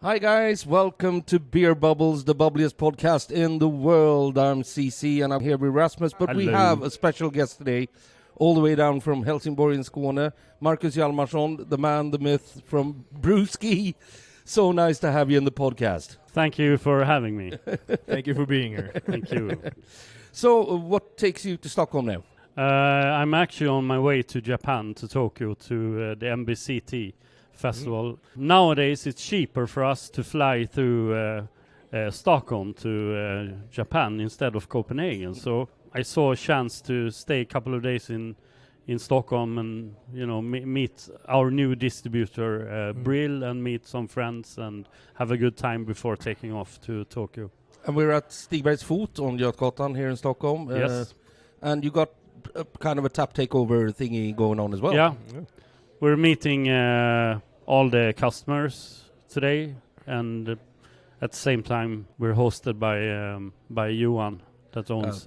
Hi guys, welcome to Beer Bubbles, the bubbliest podcast in the world. I'm CC and I'm here with Rasmus, but we have a special guest today, all the way down from Helsingborg in Skåne, Marcus Hjalmarsson, the man, the myth from Brewski. So nice to have you in the podcast. Thank you for having me. Thank you for being here. Thank you. So, what takes you to Stockholm now? I'm actually on my way to Japan, to Tokyo, to the MBCT festival. Nowadays, it's cheaper for us to fly through Stockholm to Japan instead of Copenhagen. So I saw a chance to stay a couple of days in Stockholm and meet our new distributor Brill and meet some friends and have a good time before taking off to Tokyo. And we're at Stigbergets Fot on Götgatan here in Stockholm. Yes. And you got kind of a tap takeover thingy going on as well. Yeah. We're meeting all the customers today, and at the same time we're hosted by Johan that owns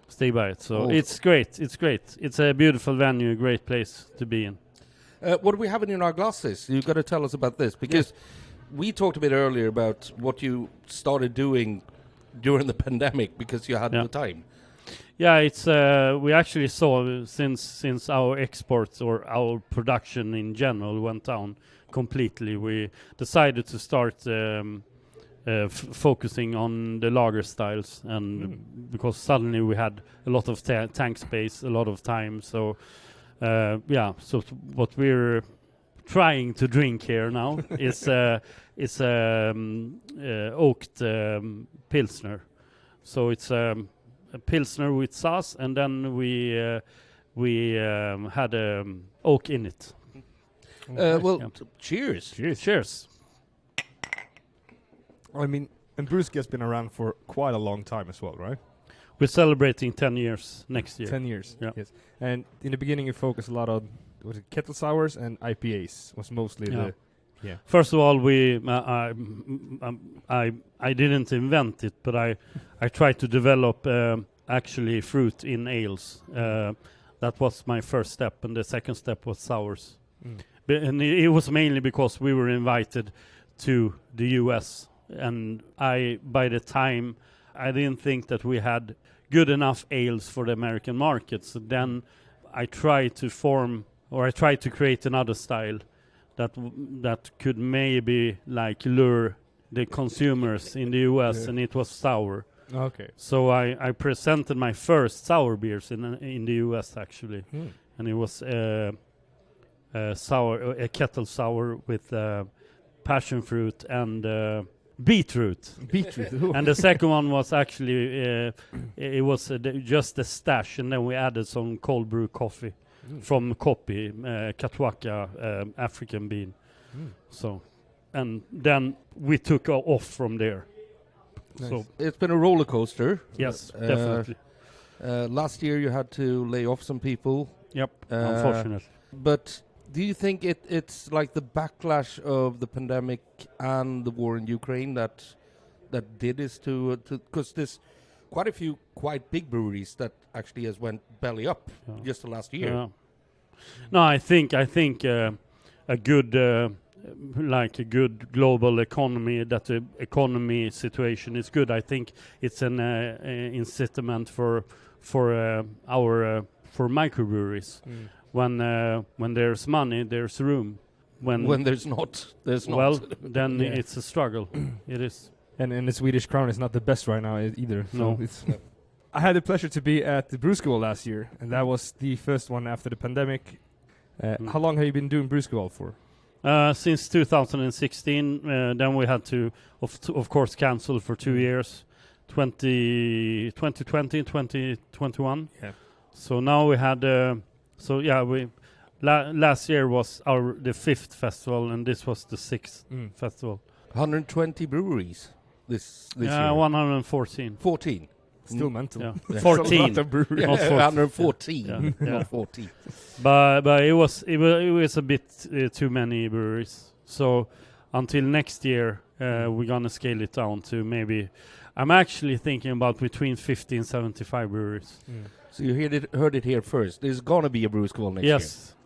Stigbergets. So it's great. It's a beautiful venue, a great place to be in. What do we have in our glasses? You've got to tell us about this, because we talked a bit earlier about what you started doing during the pandemic because you had the time. Yeah, it's we actually saw since our exports or our production in general went down completely, we decided to start focusing on the lager styles, and because suddenly we had a lot of tank space, a lot of time. So so what we're trying to drink here now is oaked pilsner. So it's a pilsner with sauce, and then we had oak in it. Cheers. Cheers. I mean, and Brewski has been around for quite a long time as well, right? We're celebrating 10 years next year. 10 years, yeah. Yes. And in the beginning you focused a lot on, was it kettle sours and IPAs was mostly the... Yeah. First of all, I didn't invent it, but I tried to develop actually fruit in ales. That was my first step, and the second step was sours. And it was mainly because we were invited to the US, and by the time I didn't think that we had good enough ales for the American market. So then I tried to create another style that could maybe lure the consumers in the US, and it was sour. Okay. So I presented my first sour beers in the US actually, and it was a kettle sour with passion fruit and beetroot. And the second one was actually it was just a stash, and then we added some cold brew coffee. From Kopi, Katwaka, African bean. So, and then we took off from there. Nice. So it's been a roller coaster. Yes, definitely. Last year you had to lay off some people. Yep, unfortunately. But do you think it's like the backlash of the pandemic and the war in Ukraine that did this to because there's quite a few quite big breweries that actually has went belly up just the last year. Yeah. No, I think a good a good global economy, that the economy situation is good. I think it's an incitament for microbreweries. When there's money, there's room. When there's not, there's not. Well, then it's a struggle. It is. And the Swedish crown is not the best right now either. So No. it's I had the pleasure to be at the Brewski last year, and that was the first one after the pandemic. How long have you been doing Brewski for? Since 2016. Then we had to, of course, cancel for 2 years, 2020, 2021. Yeah. So now we had. Last year was the 5th festival, and this was the 6th festival. 120 breweries this year. 114. 14. Still mental. Yeah. 14. Not 14. 114. Not 14. But it was a bit too many breweries. So until next year, we're gonna scale it down to maybe. I'm actually thinking about between 50 and 75 breweries. So you heard it here first. There's gonna be a brew school next year.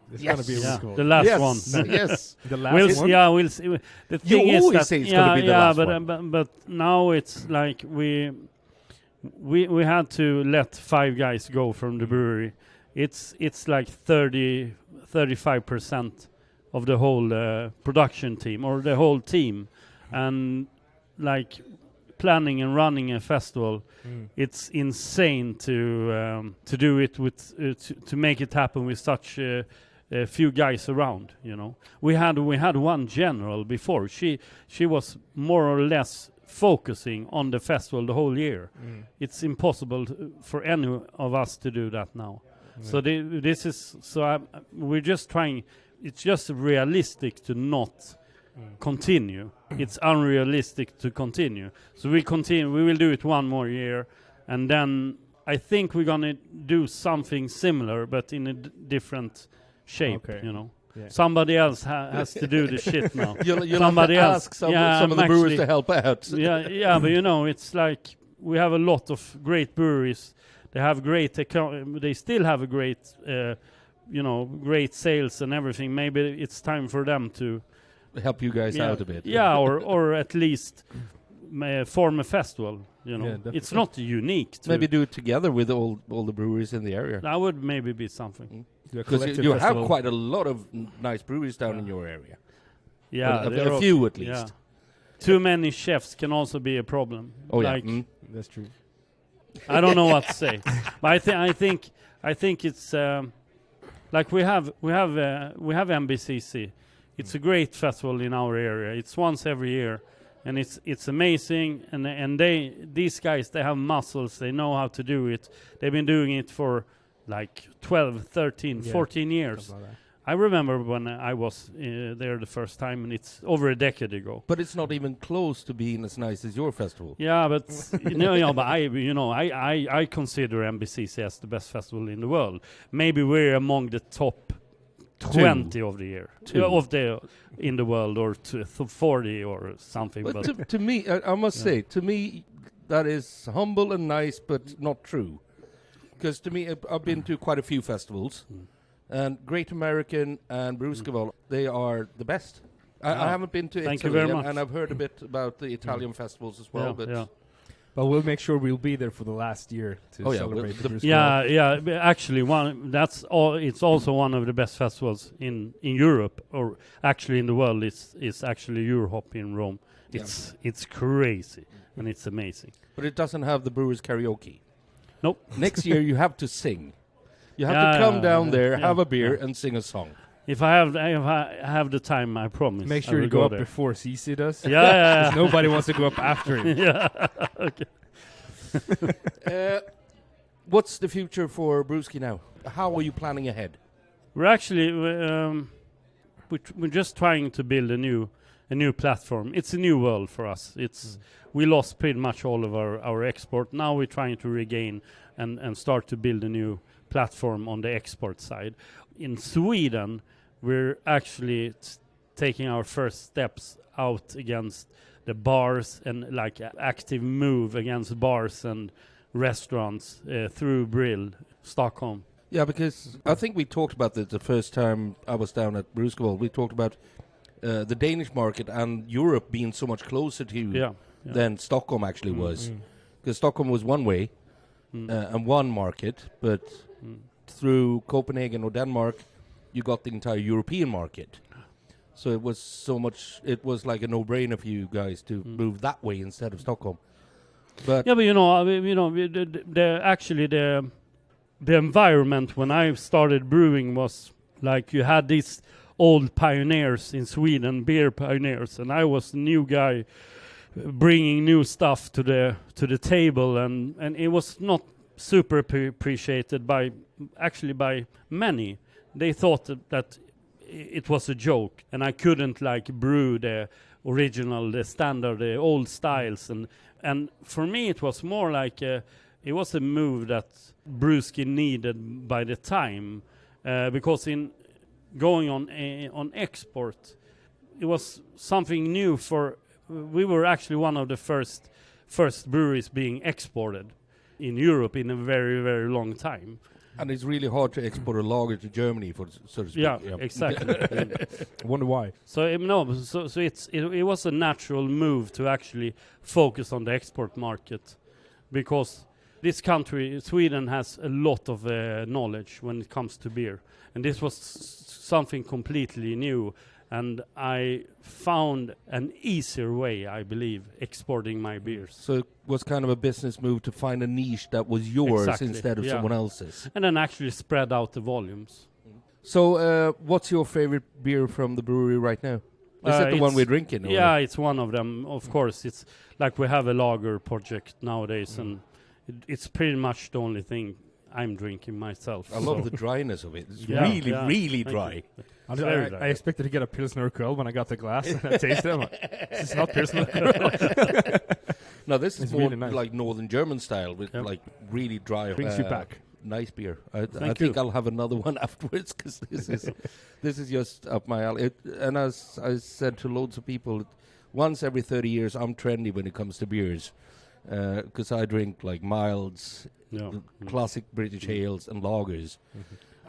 There's Yes. gonna be a Yeah, Brewski the last yes. one. Yes. The last We'll one. see, yeah, we'll see. The thing is always that say it's gonna be the last one. but now it's like we had to let 5 guys go from the brewery. It's like 35% of the whole production team or the whole team, and like planning and running a festival. It's insane to do it with to make it happen with such a few guys around. You know, we had one general before. She was more or less focusing on the festival the whole year. It's impossible for any of us to do that now. So this is we're just trying. It's just realistic to not continue. It's unrealistic to continue. So we continue. We will do it one more year, and then I think we're gonna do something similar, but in a different shape. Okay. You know, Yeah. somebody else has to do the shit now. You'll Somebody have to else. ask some Yeah, of the brewers actually- to help out. yeah, but you know, it's like we have a lot of great breweries. They have great. They still have a great, great sales and everything. Maybe it's time for them to Help you guys out a bit. Yeah, or at least form a festival. You know, Yeah, definitely. it's not unique. To Maybe do it together with all the breweries in the area. that would maybe be something. Do a Because collective you have festival. quite a lot of nice breweries down in your area. Yeah, a they're few okay. at least. Yeah. Too many chefs can also be a problem. Oh yeah. Like, That's true. I don't know what to say, but I think it's like we have MBCC. It's a great festival in our area. It's once every year, and it's amazing. And these guys, they have muscles. They know how to do it. They've been doing it for like 12, 13, 14 years. Something like that. I remember when I was there the first time, and it's over a decade ago. But it's not even close to being as nice as your festival. Yeah, but but I consider MBCC as the best festival in the world. Maybe we're among the top 20 of the year in the world, or 40 or something. But to me, I must say, to me, that is humble and nice, but not true. Because to me, I've been to quite a few festivals, and Great American and Brewski, they are the best. I haven't been to Thank you Italy, very much. and I've heard a bit about the Italian festivals as well. But we'll make sure we'll be there for the last year to celebrate the Brewski. but actually, it's also one of the best festivals in Europe, or actually in the world. It's actually Eurohop in Rome. It's crazy and it's amazing. But it doesn't have the brewers karaoke. Nope. Next year you have to sing. You have to come down there, have a beer, and sing a song. If I have the time, I promise. Make I sure will you go up there. before CC does. Yeah. 'Cause nobody wants to go up after him. Yeah. Okay. What's the future for Brewski now? How are you planning ahead? We're actually we're just trying to build a new platform. It's a new world for us. We lost pretty much all of our export. Now we're trying to regain and start to build a new platform on the export side. In Sweden, we're actually taking our first steps out against the bars and like active move against bars and restaurants through Brill, Stockholm. Yeah, because I think we talked about this the first time I was down at Brewski. We talked about the Danish market and Europe being so much closer to you than Stockholm actually was. Because Stockholm was one way and one market, but through Copenhagen or Denmark, you got the entire European market. So it was like a no-brainer for you guys to move that way instead of Stockholm. But the environment when I started brewing was like you had these old pioneers in Sweden, beer pioneers, and I was the new guy bringing new stuff to the table, and it was not super appreciated by many. They thought that it was a joke, and I couldn't like brew the original, the standard, the old styles, and for me it was more like it was a move that Brewski needed by the time, because in going on export, it was something new we were actually one of the first breweries being exported in Europe in a very, very long time. And it's really hard to export a lager to Germany, so to speak. Yeah, exactly. I wonder why. So it was a natural move to actually focus on the export market, because this country, Sweden, has a lot of knowledge when it comes to beer, and this was something completely new. And I found an easier way, I believe, exporting my beers. So it was kind of a business move to find a niche that was yours instead of someone else's. And then actually spread out the volumes. So what's your favorite beer from the brewery right now? Is it the one we're drinking? Or? Yeah, it's one of them. Of course, it's like we have a lager project nowadays, and it's pretty much the only thing I'm drinking myself. I love the dryness of it. It's really dry. I expected to get a Pilsner Curl when I got the glass and I tasted it. I'm like, this is not Pilsner Curl. No, this is more really nice. like Northern German style with like really dry. Brings you back. Nice beer. I think I'll have another one afterwards, because this is just up my alley. And as I said to loads of people, once every 30 years I'm trendy when it comes to beers, because I drink like milds, classic British ales and lagers.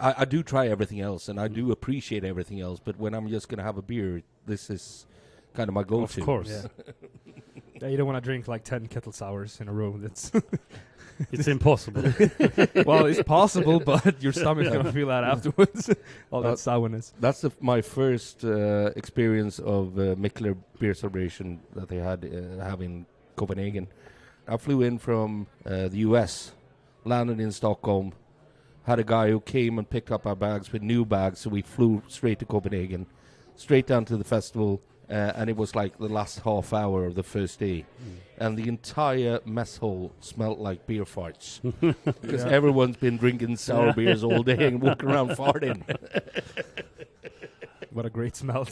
I do try everything else, and I do appreciate everything else, but when I'm just going to have a beer, this is kind of my go-to. Of course. Yeah, you don't want to drink like 10 kettle sours in a row. That's It's impossible. well, it's possible, but your stomach's going to feel that afterwards. All that sourness. That's my first experience of Mikkeller beer celebration that they have in Copenhagen. I flew in from the US, landed in Stockholm, had a guy who came and picked up our bags with new bags, so we flew straight to Copenhagen, straight down to the festival, and it was like the last half hour of the first day. And the entire mess hall smelled like beer farts, because everyone's been drinking sour beers all day and walking around farting. What a great smell.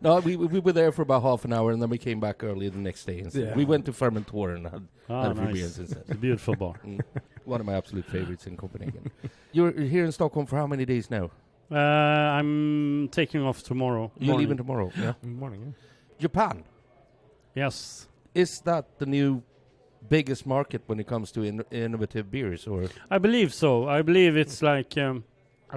No, we were there for about half an hour, and then we came back early the next day. And we went to Fermentor and had a few beers instead. It's a beautiful bar. One of my absolute favorites in Copenhagen. You're here in Stockholm for how many days now? I'm taking off tomorrow. You're leaving tomorrow? Yeah. In the morning, yeah. Japan. Yes. Is that the new biggest market when it comes to innovative beers? Or I believe so. I believe it's like, I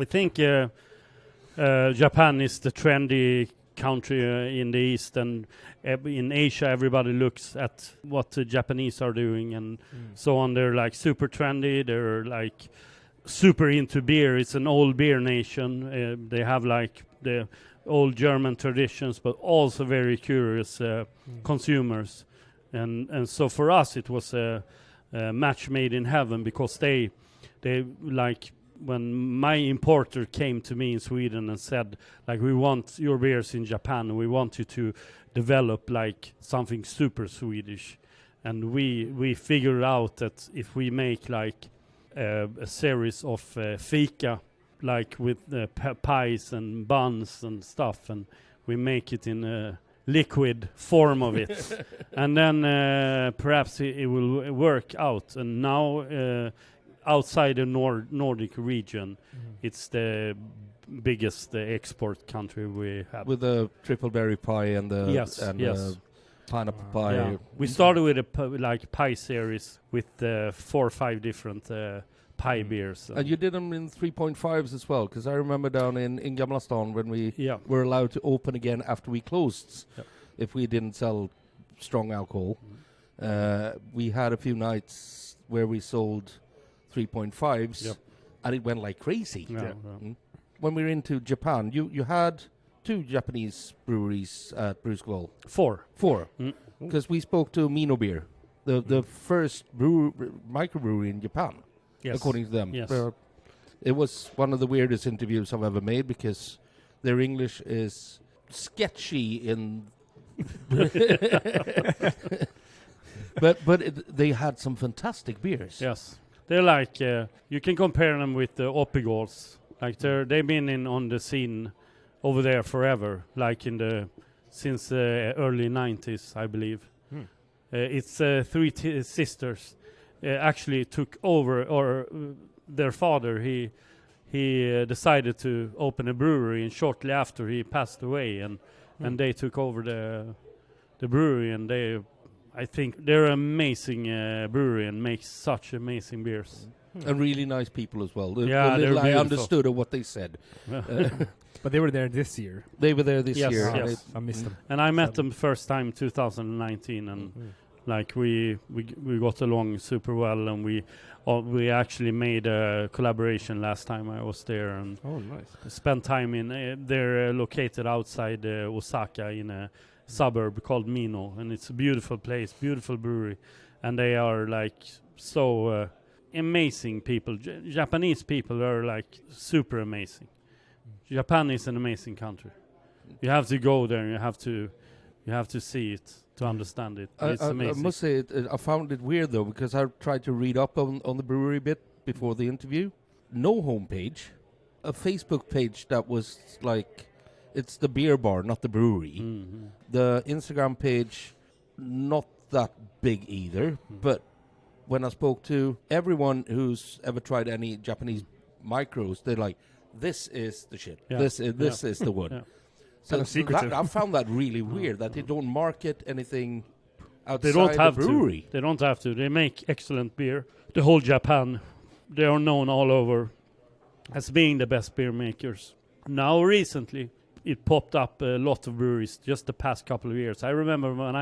think Japan is the trendy country in the East, and in Asia everybody looks at what the Japanese are doing and so on. They're like super trendy. They're like super into beer. It's an old beer nation. They have like the old German traditions, but also very curious consumers. And so for us it was a match made in heaven, because they like, when my importer came to me in Sweden and said, like, we want your beers in Japan, we want you to develop like something super Swedish. And we figured out that if we make like a series of fika, like with pies and buns and stuff, and we make it in a liquid form of it, and then perhaps it will work out. And now outside the Nordic region, it's the biggest export country we have. with the triple berry pie and the pineapple pie. Yeah. We started with a pie series with 4 or 5 different pie beers. And you did them in 3.5s as well, because I remember down in Gamla Stan when we were allowed to open again after we closed, if we didn't sell strong alcohol. We had a few nights where we sold 3.5s, and it went like crazy. When we were into Japan, you had 2 Japanese breweries at Brewski. 4. Because we spoke to Mino Beer, the first microbrewery in Japan, according to them. Yes. It was one of the weirdest interviews I've ever made, because their English is sketchy in but they had some fantastic beers. Yes, they're like you can compare them with the Opigals. Like they've been on the scene over there forever, like since early 90s, I believe. It's 3 sisters actually took over, or their father he decided to open a brewery, and shortly after he passed away, and they took over the brewery, and I think they're an amazing brewery and make such amazing beers. And really nice people as well. The they're little I beautiful. understood of what they said. But they were there this year. They were there this Yes, year. yes. I missed them. And I met them first time 2019, and like we got along super well, and we actually made a collaboration last time I was there, and spent time in. They're located outside Osaka in a suburb called Mino, and it's a beautiful place, beautiful brewery, and they are like so amazing people. Japanese people are like super amazing. Japan is an amazing country. You have to go there, and you have to see it to understand it. It's amazing. I must say, I found it weird though, because I tried to read up on the brewery bit before the interview. No homepage, a Facebook page that was like, it's the beer bar, not the brewery. The Instagram page, not that big either. But when I spoke to everyone who's ever tried any Japanese micros, they're like, "This is the shit. Yeah. This is the one." So I found that really weird that they don't market anything outside They don't have the brewery. to. They don't have to. They make excellent beer. The whole Japan, they are known all over as being the best beer makers. Now recently, it popped up a lot of breweries just the past couple of years. I remember when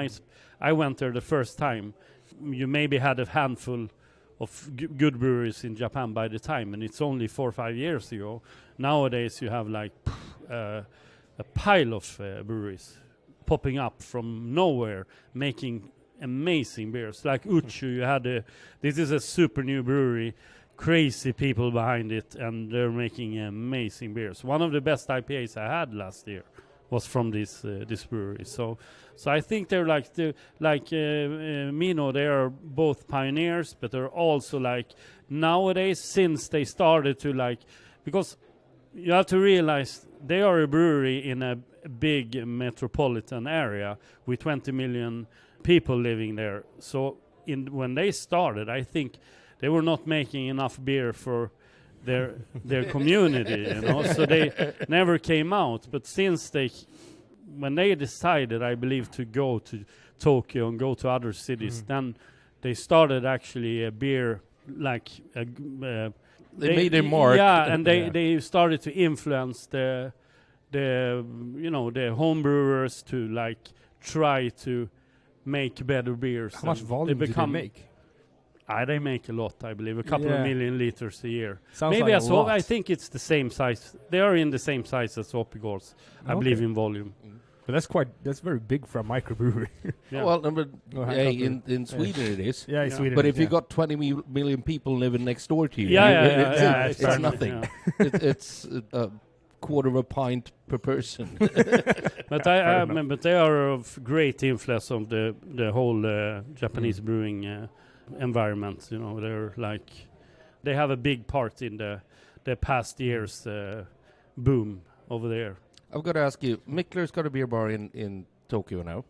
I went there the first time, you maybe had a handful of good breweries in Japan by the time, and it's only 4 or 5 years ago. Nowadays you have like a pile of breweries popping up from nowhere, making amazing beers. Like Uchu, you had this is a super new brewery, crazy people behind it, and they're making amazing beers. One of the best IPAs I had last year was from this brewery. So I think they're like Mino. They are both pioneers, but they're also like nowadays, since they started to like, because you have to realize they are a brewery in a big metropolitan area with 20 million people living there. So when they started, I think they were not making enough beer for their community, you know, so they never came out. But since when they decided, I believe, to go to Tokyo and go to other cities, then they started actually a beer like they made a mark. Yeah, and they started to influence the home brewers to like try to make better beers. How much volume do they make? They make a lot, I believe, a couple of million liters a year. Sounds maybe like a lot. I think it's the same size. They are in the same size as Opigårds, I believe, in volume. But that's very big for a microbrewery. Well, in Sweden it is. Yeah, in Sweden. But if you got 20 million people living next door to you, it's nothing. It's a quarter of a pint per person. But but they are of great influence on the whole Japanese brewing environment. You know, they have a big part in the past years boom over there. I've got to ask you, Mickler's got a beer bar in Tokyo now.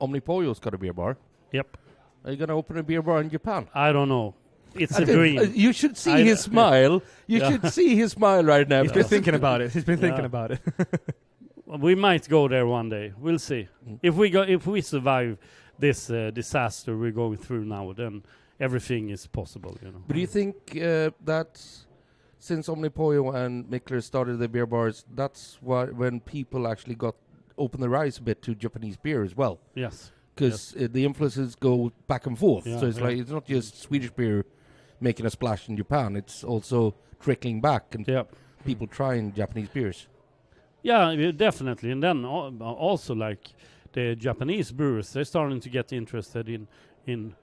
Omnipollo's got a beer bar. Yep. Are you going to open a beer bar in Japan? I don't know. It's a dream. You should see his smile. You should see his smile right now. He's been thinking about it. He's been thinking about it. We might go there one day. We'll see. If we survive this disaster we're going through now, then everything is possible. You know. But do you think that since Omnipollo and Mickler started the beer bars, that's why when people actually open their eyes a bit to Japanese beer as well? Yes. Because the influences go back and forth. So it's like it's not just Swedish beer making a splash in Japan. It's also trickling back and people trying Japanese beers. Yeah, definitely. And then also like the Japanese brewers, they're starting to get interested in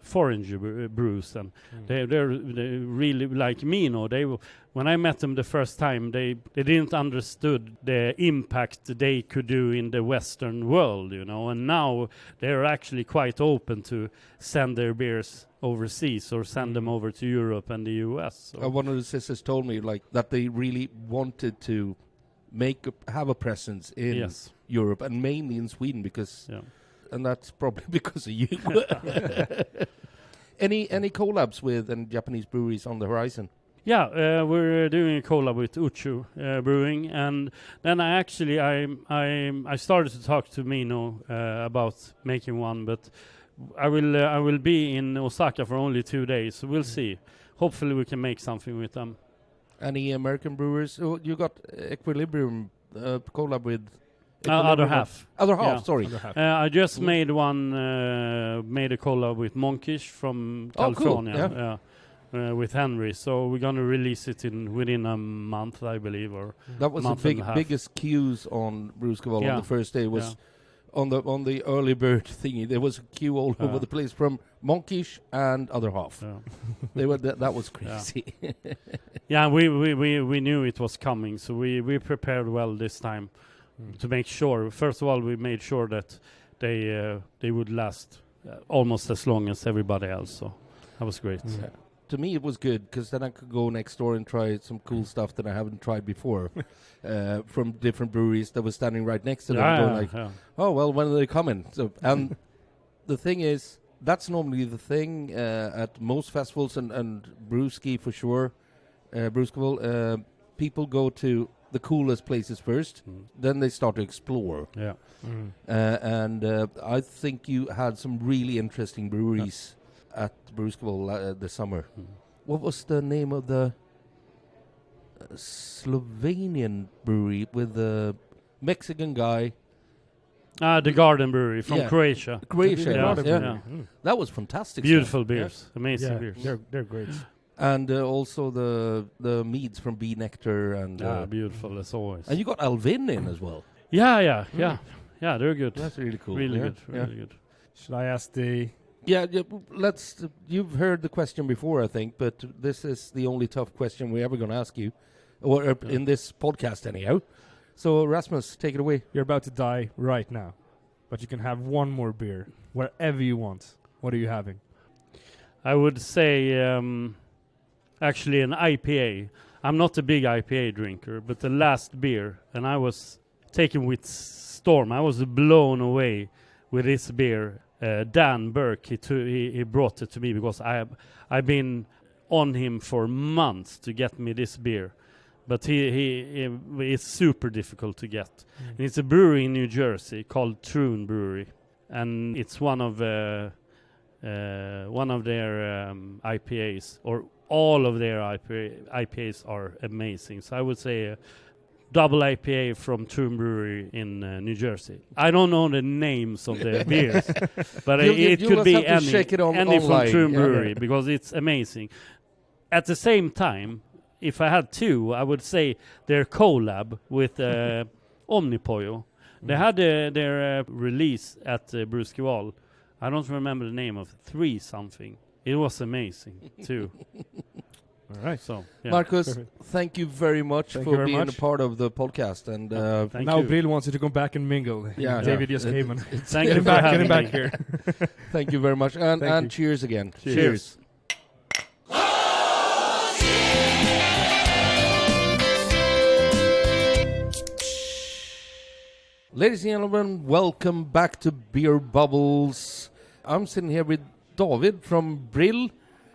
foreign brews, and they're really like me. When I met them the first time, they didn't understood the impact they could do in the Western world, you know. And now they're actually quite open to send their beers overseas or send them over to Europe and the US. So. One of the sisters told me like that they really wanted to have a presence in Europe and mainly in Sweden because. Yeah. And that's probably because of you. Any collabs with any Japanese breweries on the horizon? Yeah, we're doing a collab with Uchu Brewing, and then I started to talk to Mino about making one, but I will be in Osaka for only 2 days, so we'll see. hopefully we can make something with them. Any American brewers? Oh, you got Equilibrium collab with Other half. Other half, Yeah. sorry. Other half. I just made a collab with Monkish from Oh, cool. California. With Henry, so we're gonna release it within a month, I believe, or That was the month and a half. biggest queues on Brewski on Yeah. the first day. Was on the early bird thingy. There was a queue all over the place from Monkish and Other Half. Yeah. They were that was crazy. Yeah, we knew it was coming, so we prepared well this time to make sure. First of all, we made sure that they would last almost as long as everybody else. So that was great. Yeah. To me, it was good because then I could go next door and try some cool stuff that I haven't tried before from different breweries that were standing right next to them. Going like, oh well, when are they coming? So, and the thing is, that's normally the thing at most festivals and Brewski for sure. Brewski, people go to the coolest places first, then they start to explore. Yeah. And I think you had some really interesting breweries at Brewski this summer. What was the name of the Slovenian brewery with the Mexican guy? The Garden Brewery from Croatia. Croatia, Yeah. that was fantastic. Beautiful stuff. beers, amazing beers. They're great. And also the meads from Bee Nectar and beautiful as always. and you got Alvin in as well. Yeah, they're good. That's really cool. Really Yeah, good, really good. Should I ask the... Yeah, let's. You've heard the question before, I think, but this is the only tough question we're ever going to ask you, or in this podcast, anyhow. So, Rasmus, take it away. You're about to die right now, but you can have one more beer wherever you want. What are you having? I would say actually an IPA. I'm not a big IPA drinker, but the last beer, and I was taken with storm. I was blown away with this beer. Dan Burke, he brought it to me because I've been on him for months to get me this beer, but he it's super difficult to get. And it's a brewery in New Jersey called Tune Brewery, and it's one of their IPAs, or all of their IPAs are amazing. So I would say double IPA from Tune Brewery in New Jersey. I don't know the names of the beers, but it could be any from Tune Brewery because it's amazing. At the same time, if I had two, I would say their collab with Omnipollo. They had their release at Brewski. I don't remember the name of 3 something. It was amazing too. All right. So, Marcus, thank you very much for being a part of the podcast. And now Brill wants you to come back and mingle. Yeah, David just came and thank you for get having him back me. here. Thank you very much. And you. cheers again. Cheers. Ladies and gentlemen, welcome back to Beer Bubbles. I'm sitting here with David from Brill,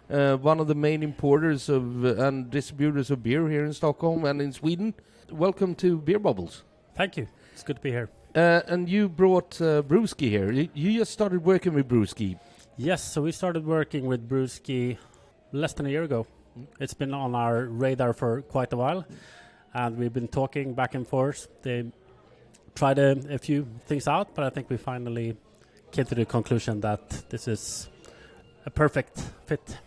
one of the main importers of and distributors of beer here in Stockholm and in Sweden. Welcome to Beer Bubbles. Thank you. It's good to be here. And you brought Brewski here. You just started working with Brewski. Yes, so we started working with Brewski less than a year ago. It's been on our radar for quite a while, and we've been talking back and forth. They tried a few things out, but I think we finally came to the conclusion that this is a perfect fit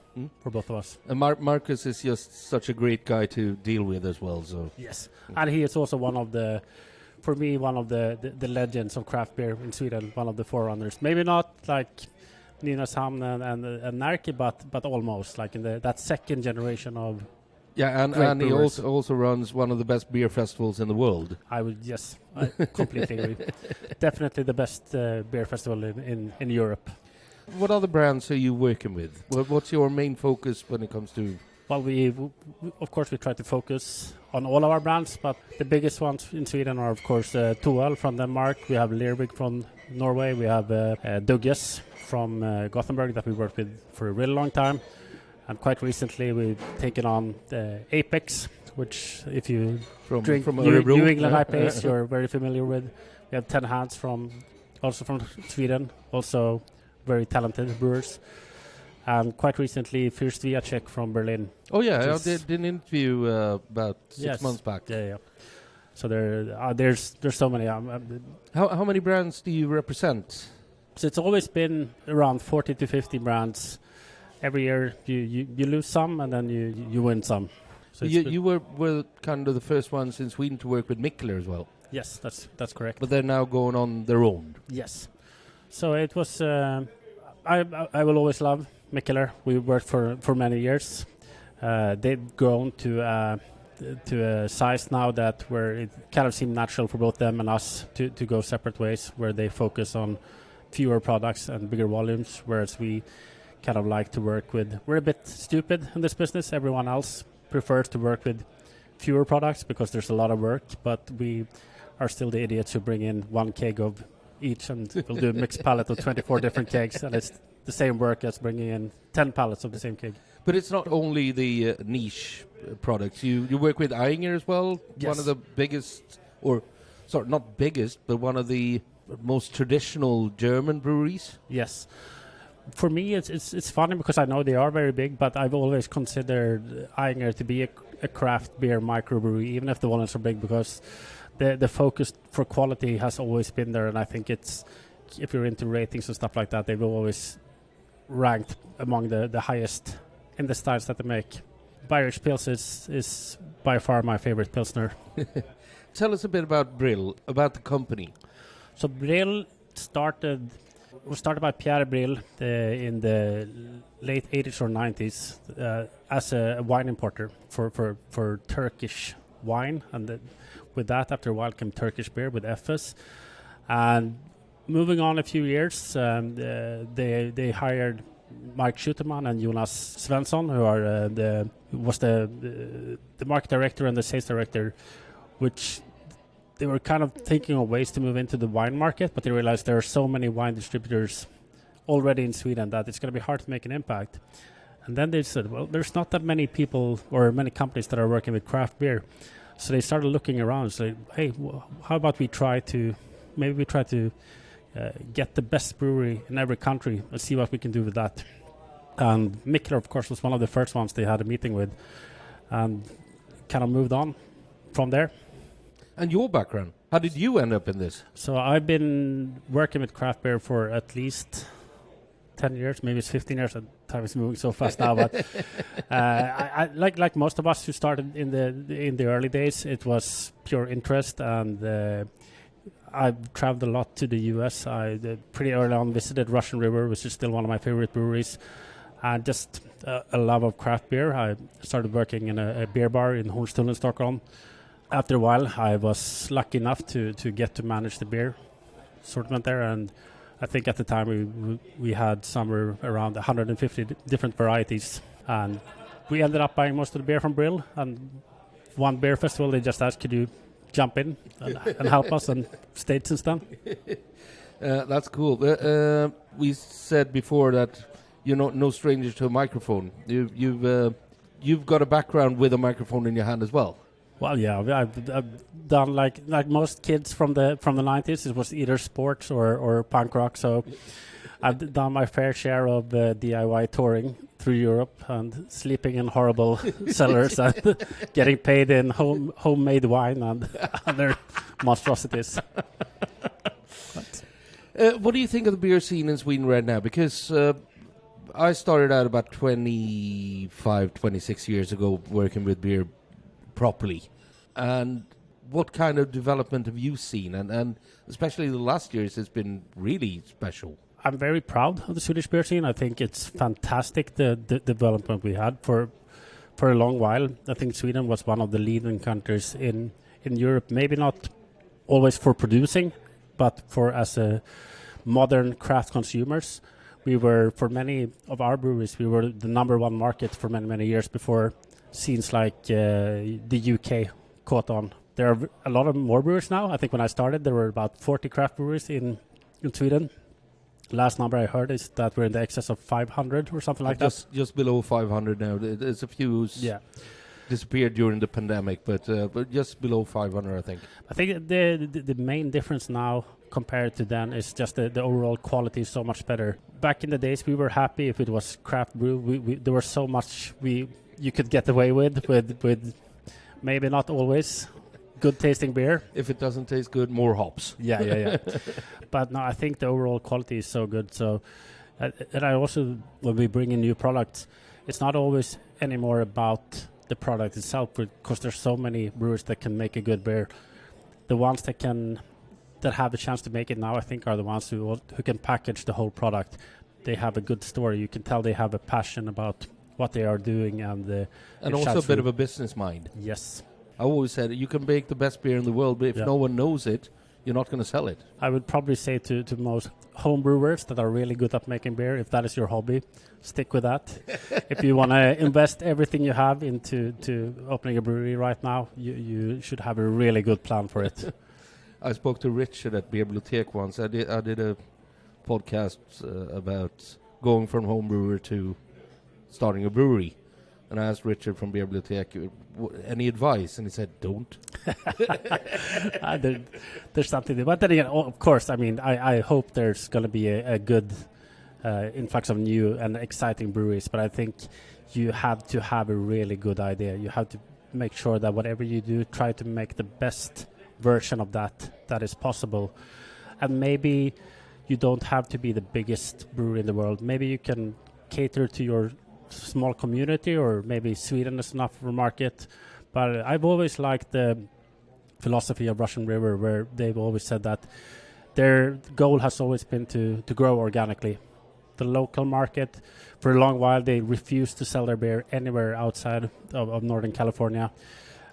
for both of us. And Marcus is just such a great guy to deal with as well. So Yes, and he is also one of the legends of craft beer in Sweden, one of the forerunners. Maybe not like Nynäshamn and Närke, but almost like in that second generation of. yeah, and he also runs one of the best beer festivals in the world. I completely agree. Definitely the best beer festival in Europe. What other brands are you working with? What's your main focus when it comes to? Well, of course we try to focus on all of our brands, but the biggest ones in Sweden are of course Tual from Denmark. We have Lervig from Norway. We have Dugges from Gothenburg that we worked with for a really long time. And quite recently we've taken on Apex, which if you drink from New England IPAs, you're very familiar with. We have 10 Hands also from Sweden, also very talented brewers. And quite recently, Fürst Viacek from Berlin. Oh yeah, I Just- did an interview about 6 Yes. months back. Yeah. So there's so many. How many brands do you represent? So it's always been around 40 to 50 brands. Every year you lose some and then you win some. So it's been- You were kind of the first ones in Sweden to work with Mikkeler as well, yes, that's correct. but they're now going on their own. Yes. So it was. I will always love Mikkeler. We worked for many years. They've grown to a size now that where it kind of seemed natural for both them and us to go separate ways, where they focus on fewer products and bigger volumes, whereas we kind of like to work with. We're a bit stupid in this business. Everyone else prefers to work with fewer products because there's a lot of work, but we are still the idiots who bring in 1 keg of each and we'll do a mixed pallet of 24 different kegs, and it's the same work as bringing in 10 pallets of the same keg. But it's not only the niche products. You work with Einger as well, Yes. one of the biggest, or sorry, not biggest, but one of the most traditional German breweries. Yes. For me, it's funny because I know they are very big, but I've always considered Einger to be a craft beer microbrewery, even if the volumes are big, because the focus for quality has always been there, and I think it's, if you're into ratings and stuff like that, they've always ranked among the highest in the styles that they make. Bayerisch Pils is by far my favorite Pilsner. Tell us a bit about Brill, about the company. So Brill was started by Pierre Brill in the late 80s or 90s as a wine importer for Turkish wine, and with that, after a while, came Turkish beer with FS. And moving on a few years, they hired Mark Schuterman and Jonas Svensson, who are the market director and the sales director, which they were kind of thinking of ways to move into the wine market, but they realized there are so many wine distributors already in Sweden that it's going to be hard to make an impact. And then they said, well, there's not that many people or many companies that are working with craft beer. So they started looking around and said, hey, how about we try to get the best brewery in every country and see what we can do with that. And Mikkeler, of course, was one of the first ones they had a meeting with, and kind of moved on from there. And your background, how did you end up in this? So I've been working with craft beer for at least 10 years, maybe it's 15 years. Time is moving so fast now, but I like most of us who started in the early days, it was pure interest, and I've traveled a lot to the US. I pretty early on visited Russian River, which is still one of my favorite breweries, and just a love of craft beer. I started working in a beer bar in Hornstull, Stockholm. After a while, I was lucky enough to get to manage the beer assortment there, and I think at the time we had somewhere around 150 different varieties, and we ended up buying most of the beer from Brill. And one beer festival, they just asked, could you jump in and help us, and stayed since then. That's cool. We said before that you're no stranger to a microphone. You've got a background with a microphone in your hand as well. Well, yeah, I've done like most kids from the 90s. It was either sports or punk rock. So I've done my fair share of DIY touring through Europe and sleeping in horrible cellars and getting paid in homemade wine and other monstrosities. What do you think of the beer scene in Sweden right now? Because I started out about 25, 26 years ago working with beer properly. And what kind of development have you seen? And especially the last years, it's been really special. I'm very proud of the Swedish beer scene. I think it's fantastic, the development we had for a long while. I think Sweden was one of the leading countries in Europe, maybe not always for producing, but for as a modern craft consumers. We were, for many of our breweries, we were the number one market for many, many years before scenes like the UK caught on. There are a lot of more brewers now. I think when I started, there were about 40 craft breweries in Sweden. Last number I heard is that we're in the excess of 500 or something like that. Just below 500 now. There's a few who's disappeared during the pandemic, but just below 500, I think. I think the main difference now compared to then is just the overall quality is so much better. Back in the days, we were happy if it was craft brew. There was so much you could get away with maybe not always good tasting beer. If it doesn't taste good, more hops. Yeah. But no, I think the overall quality is so good. So, and I also, when we bring in new products, it's not always anymore about the product itself, because there's so many brewers that can make a good beer. The ones that have a chance to make it now, I think, are the ones who can package the whole product. They have a good story. You can tell they have a passion about what they are doing, and also a bit of a business mind. Yes. I always said you can make the best beer in the world, but if no one knows it, you're not going to sell it. I would probably say to most home brewers that are really good at making beer, if that is your hobby, stick with that. If you want to invest everything you have into opening a brewery right now, you should have a really good plan for it. I spoke to Richard at Bibliotek once. I did a podcast about going from home brewer to starting a brewery. And I asked Richard from Bibliotek, any advice? And he said, don't. There's something there. But then again, of course, I mean, I hope there's going to be a good influx of new and exciting breweries. But I think you have to have a really good idea. You have to make sure that whatever you do, try to make the best version of that is possible. And maybe you don't have to be the biggest brewery in the world. Maybe you can cater to your small community, or maybe Sweden is enough for a market. But I've always liked the philosophy of Russian River, where they've always said that their goal has always been to grow organically. The local market, for a long while, they refused to sell their beer anywhere outside of Northern California.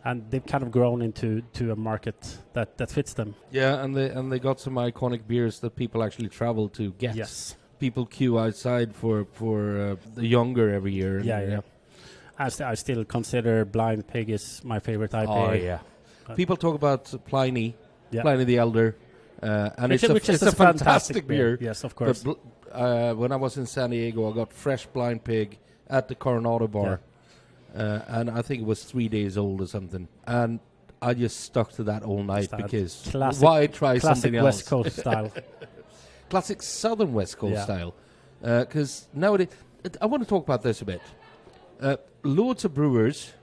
And they've kind of grown into a market that fits them. Yeah, and they got some iconic beers that people actually travel to get. Yes. People queue outside for the younger every year. Yeah. I still consider Blind Pig is my favorite IPA. Oh, yeah. People talk about Pliny the Elder, and which it's a fantastic beer. Yes, of course. But when I was in San Diego, I got fresh Blind Pig at the Coronado bar, and I think it was 3 days old or something. And I just stuck to that all night because why try something else? West Coast style. Classic Southern West Coast style. Because nowadays, I want to talk about this a bit. Loads of brewers,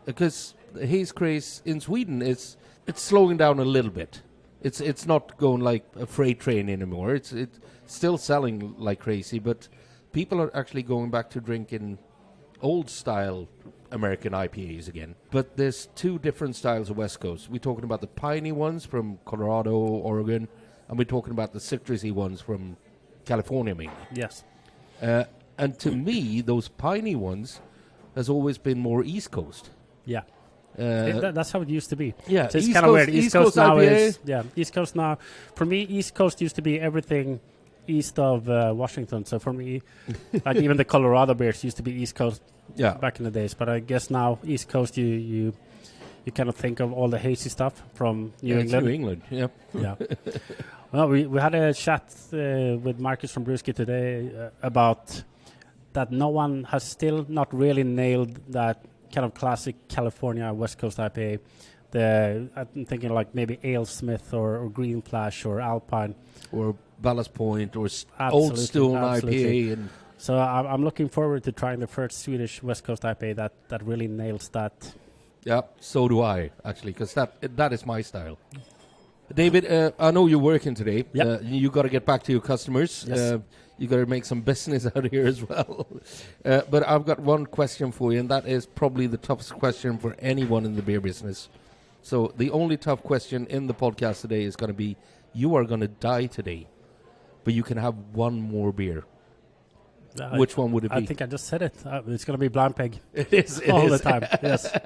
because the haze craze in Sweden it's slowing down a little bit. It's not going like a freight train anymore. It's still selling like crazy, but people are actually going back to drinking old style American IPAs again. But there's two different styles of West Coast. We're talking about the piney ones from Colorado, Oregon, and we're talking about the citrusy ones from California, mainly. Yes. And to me, those piney ones has always been more East Coast. Yeah. That's how it used to be. Yeah. So it's kind of weird. East Coast now IPA. East Coast now. For me, East Coast used to be everything east of Washington. So for me, like even the Colorado beers used to be East Coast back in the days. But I guess now East Coast, you kind of think of all the hazy stuff from New England. New England, yeah. Well, we had a chat with Marcus from Brewski today about that no one has still not really nailed that kind of classic California West Coast IPA. I'm thinking like maybe AleSmith or Green Flash or Alpine. Or Ballast Point or Old Stone IPA. And so I'm looking forward to trying the first Swedish West Coast IPA that really nails that. Yeah, so do I, actually, because that is my style. David, I know you're working today. Yep. You got to get back to your customers. Yes. You got to make some business out here as well. But I've got one question for you, and that is probably the toughest question for anyone in the beer business. So the only tough question in the podcast today is going to be, you are going to die today, but you can have one more beer. Which one would it be? I think I just said it. It's going to be Blind Pig. It is. All the time, yes.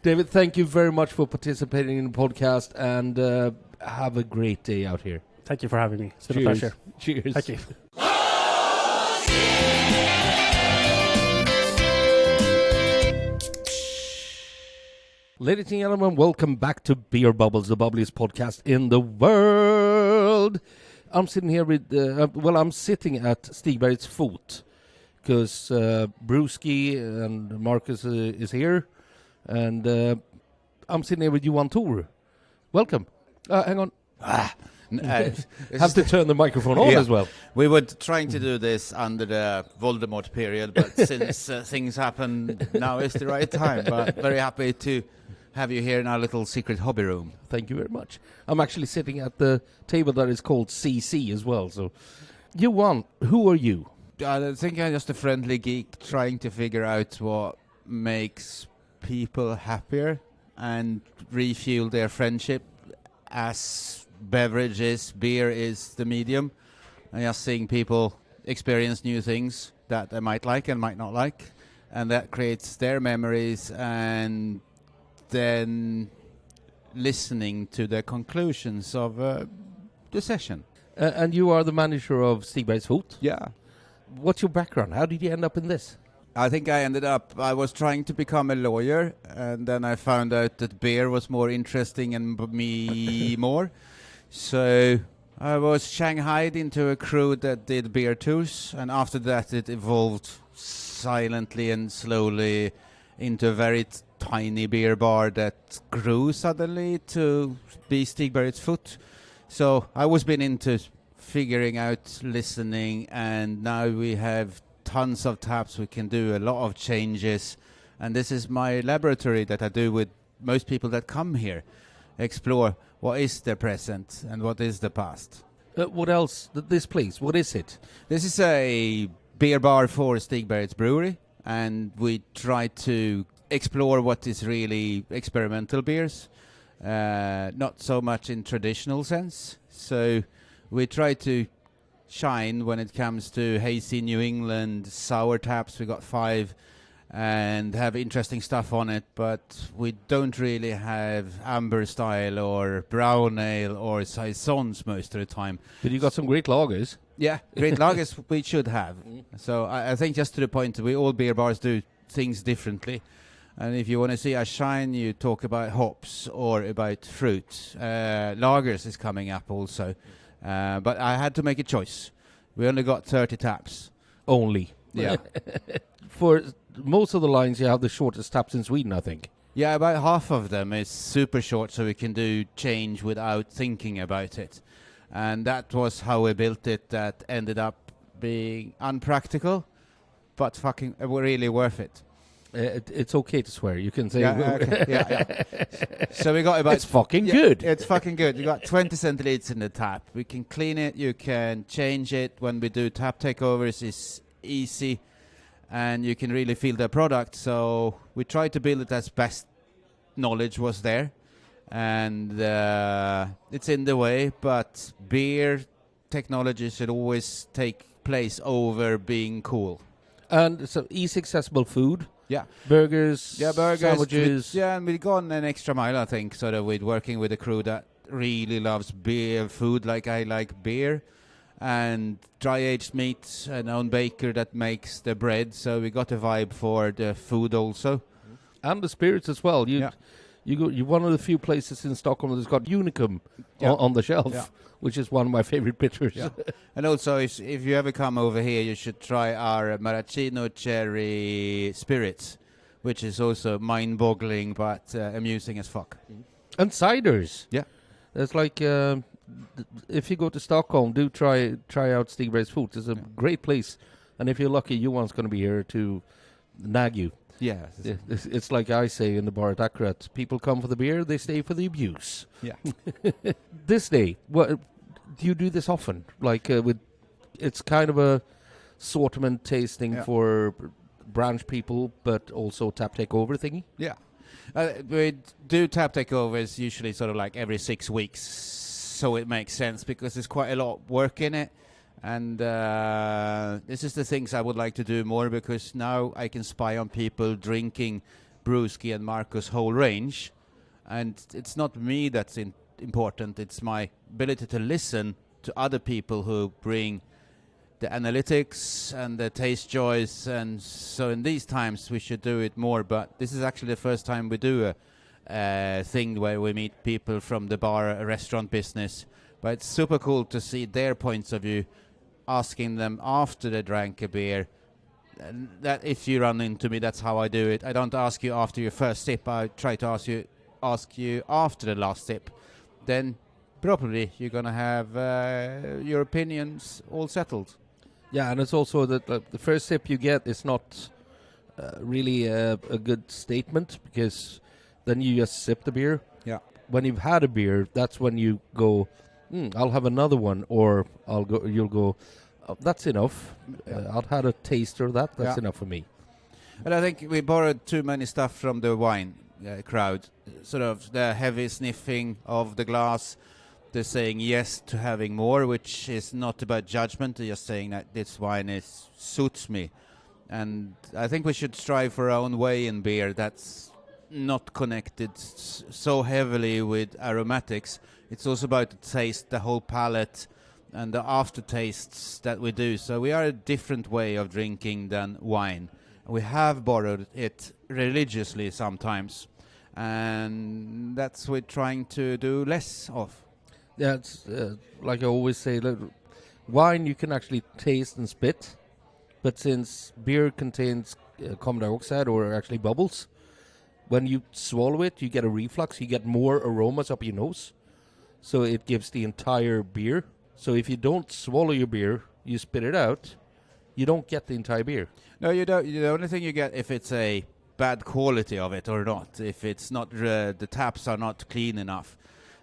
David, thank you very much for participating in the podcast, and have a great day out here. Thank you for having me. It's been a pleasure. Cheers. Thank you. Ladies and gentlemen, welcome back to Beer Bubbles, the bubbliest podcast in the world. I'm sitting here with, I'm sitting at Stigbergets Fot because Brewski and Marcus is here, and I'm sitting here with Johan Thor. Welcome. Hang on. Have to turn the microphone on as well. We were trying to do this under the Voldemort period, but since things happen, now is the right time. But very happy to have you here in our little secret hobby room. Thank you very much. I'm actually sitting at the table that is called CC as well. So, Johan, who are you? I think I'm just a friendly geek trying to figure out what makes people happier and refuel their friendship as beverages, beer is the medium. And just seeing people experience new things that they might like and might not like. And that creates their memories, and then listening to the conclusions of the session. And you are the manager of Stigbergets Fot. Yeah. What's your background? How did you end up in this? I think I was trying to become a lawyer, and then I found out that beer was more interesting and me more. So I was shanghaied into a crew that did beer tours, and after that it evolved silently and slowly into a very tiny beer bar that grew suddenly to be Stigbergets Fot. So I was been into figuring out, listening, and now we have tons of taps. We can do a lot of changes, and this is my laboratory that I do with most people that come here. Explore what is the present and what is the past. What else? This place, what is it? This is a beer bar for Stigbergets Brewery, and we try to explore what is really experimental beers, not so much in traditional sense. So we try to shine when it comes to hazy New England sour taps. We got 5 and have interesting stuff on it, but we don't really have amber style or brown ale or saisons most of the time. But you got some great lagers. Yeah, great lagers we should have. So I think just to the point, we all beer bars do things differently. And if you want to see a shine, you talk about hops or about fruit. Lagers is coming up also. But I had to make a choice. We only got 30 taps. Only. Yeah. For most of the lines, you have the shortest taps in Sweden, I think. Yeah, about half of them is super short, so we can do change without thinking about it. And that was how we built it. That ended up being unpractical, but fucking really worth it. It's okay to swear. You can say. Yeah, okay. yeah. So we got about. It's fucking good. It's fucking good. You got 20 centiliters in the tap. We can clean it. You can change it. When we do tap takeovers, it's easy, and you can really feel the product. So we tried to build it as best knowledge was there, and it's in the way. But beer technology should always take place over being cool. And so easy accessible food. Yeah. Burgers, sandwiches. sandwiches. And we've gone an extra mile, I think, sort of with working with a crew that really loves beer food like I like beer. And dry-aged meat, an own baker that makes the bread. So we got a vibe for the food also. And the spirits as well. You're one of the few places in Stockholm that's got Unicum on the shelf, which is one of my favorite bitters. Yeah. And also, if you ever come over here, you should try our maraschino cherry spirits, which is also mind-boggling but amusing as fuck. And ciders. Yeah. It's like, if you go to Stockholm, do try out Stigbergets Fot. It's a great place. And if you're lucky, Johan's going to be here to nag you. Yeah. It's like I say in the bar at Akkurat. People come for the beer, they stay for the abuse. Yeah. This day, what do you do this often? Like it's kind of a assortment tasting for branch people, but also tap takeover thingy. Yeah. We do tap takeovers usually sort of like every 6 weeks, so it makes sense because there's quite a lot of work in it. And this is the things I would like to do more, because now I can spy on people drinking Brewski and Marcus' whole range. And it's not me that's important, it's my ability to listen to other people who bring the analytics and the taste joys. And so in these times we should do it more, but this is actually the first time we do a thing where we meet people from the bar, restaurant business. But it's super cool to see their points of view, asking them after they drank a beer. And that if you run into me, that's how I do it. I don't ask you after your first sip. I try to ask you after the last sip. Then probably you're going to have your opinions all settled. Yeah, and it's also that the first sip you get is not really a good statement, because then you just sip the beer. Yeah. When you've had a beer, that's when you go, I'll have another one, or you'll go, oh, that's enough. Yeah. I've had a taster of that. That's Yeah. enough for me. And I think we borrowed too many stuff from the wine crowd. Sort of the heavy sniffing of the glass, the saying yes to having more, which is not about judgment. They're just saying that this wine suits me. And I think we should strive for our own way in beer that's not connected so heavily with aromatics. It's also about the taste, the whole palate, and the aftertastes that we do. So we are a different way of drinking than wine. We have borrowed it religiously sometimes, and that's what we're trying to do less of. Yeah, it's like I always say, wine you can actually taste and spit, but since beer contains carbon dioxide, or actually bubbles, when you swallow it, you get a reflux. You get more aromas up your nose, so it gives the entire beer. So if you don't swallow your beer, you spit it out, you don't get the entire beer. No, you don't. The only thing you get if it's a bad quality of it or not, if it's not the taps are not clean enough.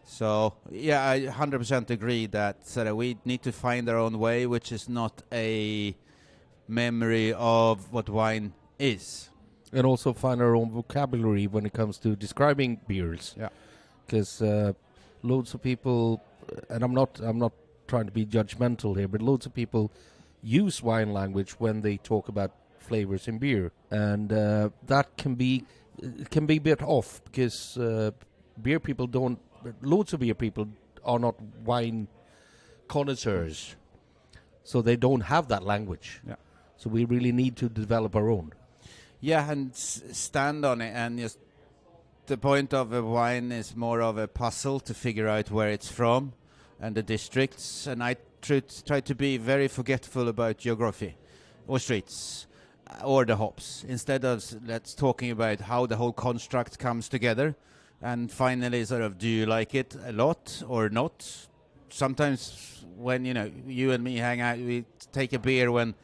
So yeah, I 100% agree that we need to find our own way, which is not a memory of what wine is. And also find our own vocabulary when it comes to describing beers. Yeah. Because loads of people, and I'm not trying to be judgmental here, but loads of people use wine language when they talk about flavors in beer, and that can be a bit off, because beer people don't. Loads of beer people are not wine connoisseurs, so they don't have that language. Yeah. So we really need to develop our own. Yeah, and stand on it, and just the point of a wine is more of a puzzle to figure out where it's from and the districts, and I try to be very forgetful about geography or streets or the hops, instead of let's talking about how the whole construct comes together, and finally sort of, do you like it a lot or not? Sometimes when you and me hang out, we take a beer when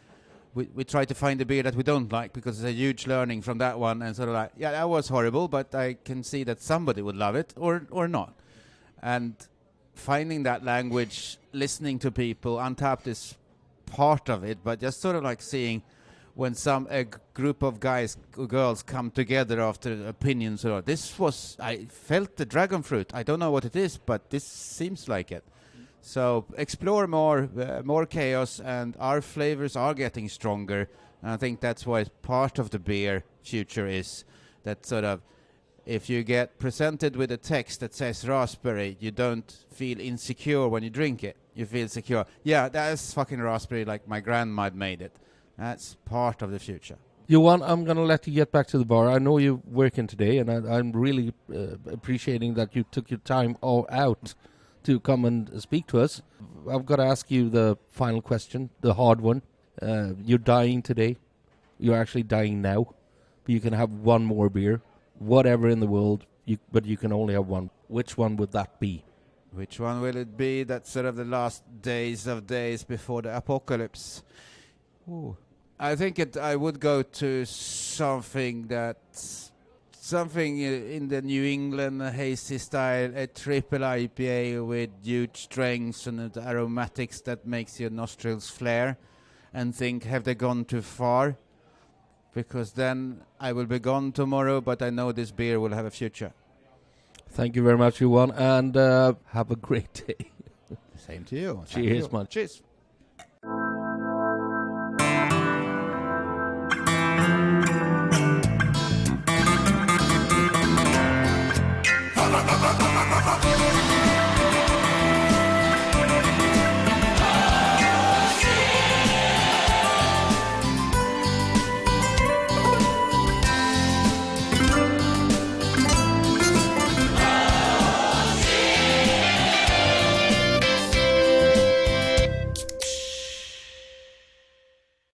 we try to find a beer that we don't like, because it's a huge learning from that one, and sort of like, yeah, that was horrible, but I can see that somebody would love it or not. And finding that language, listening to people, Untapped is part of it, but just sort of like seeing when a group of guys or girls come together after opinions, or I felt the dragon fruit. I don't know what it is, but this seems like it. So explore more chaos, and our flavors are getting stronger. And I think that's why part of the beer future is that sort of, if you get presented with a text that says raspberry, you don't feel insecure when you drink it. You feel secure. Yeah, that's fucking raspberry, like my grandma made it. That's part of the future. Johan, I'm going to let you get back to the bar. I know you're working today, and I'm really appreciating that you took your time all out to come and speak to us. I've got to ask you the final question, the hard one. You're dying today. You're actually dying now. But you can have one more beer, whatever in the world, but you can only have one. Which one would that be? Which one will it be? That's sort of the last days of days before the apocalypse. Ooh. I think I would go to something in the New England hazy style, a triple IPA with huge strengths and the aromatics that makes your nostrils flare, and think, have they gone too far? Because then I will be gone tomorrow, but I know this beer will have a future. Thank you very much, Johan, and have a great day. Same to you. Cheers, man. Cheers.